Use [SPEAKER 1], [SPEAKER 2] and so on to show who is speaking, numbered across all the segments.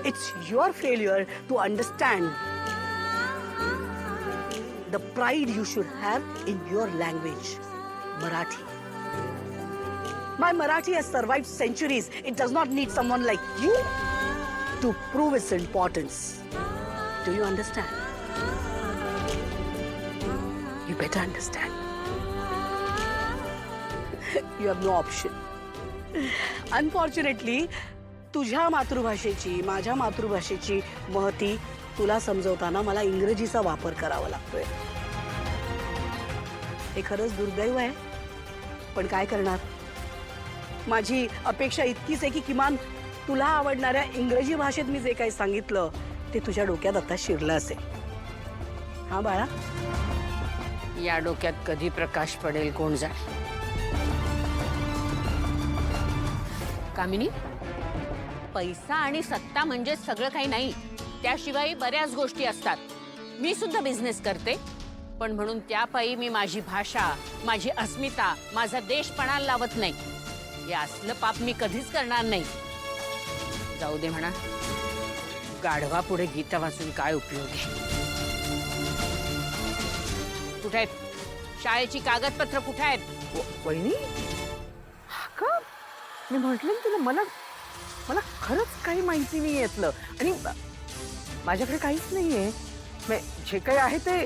[SPEAKER 1] It's your failure to understand the pride you should have in your language, Marathi. My Marathi has survived centuries. It does not need someone like you to prove its importance. Do you understand? You better understand. You have no option. Unfortunately, तुझ्या मातृभाषेची माझ्या मातृभाषेची महती तुला समजवताना मला इंग्रजीचा वापर करावा लागतोय. हे खरंच दुर्दैव आहे, पण काय करणार. माझी अपेक्षा इतकीच आहे की किमान तुला आवडणाऱ्या इंग्रजी भाषेत मी जे काही सांगितलं ते तुझ्या डोक्यात आता शिरलं असेल. हा बाळा,
[SPEAKER 2] या डोक्यात कधी प्रकाश पडेल कोण जाणे. कामिनी, पैसा आणि सत्ता म्हणजे सगळं काही नाही. त्याशिवाय बऱ्याच गोष्टी असतात. मी सुद्धा बिझनेस करते, पण म्हणून त्यापायी मी माझी भाषा, माझी अस्मिता, माझा देश पणाला लावत नाही. हे असलं पाप मी कधीच करणार नाही. जाऊ दे म्हणा, गाढवा पुढे गीता वाचून काय उपयोग आहे. कुठे आहेत शाळेची कागदपत्र, कुठे आहेत.
[SPEAKER 3] वहिनी, का मी म्हटलं तुला, मला मला खरंच काही माहिती नाही यातलं, आणि माझ्याकडे काहीच नाहीये. जे काही आहे ते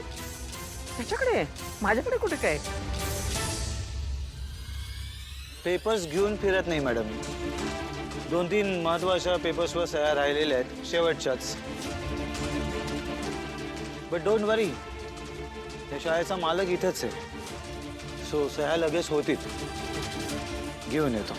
[SPEAKER 3] त्याच्याकडे, माझ्याकडे कुठे काय.
[SPEAKER 4] पेपर्स घेऊन फिरत नाही मॅडम. 2-3 महत्वाच्या पेपर्सवर सह्या राहिलेल्या आहेत, शेवटच्याच. बट डोंट वरी, त्या शाळेचा मालक इथंच आहे, सो सह्या लगेच होतील. घेऊन येतो.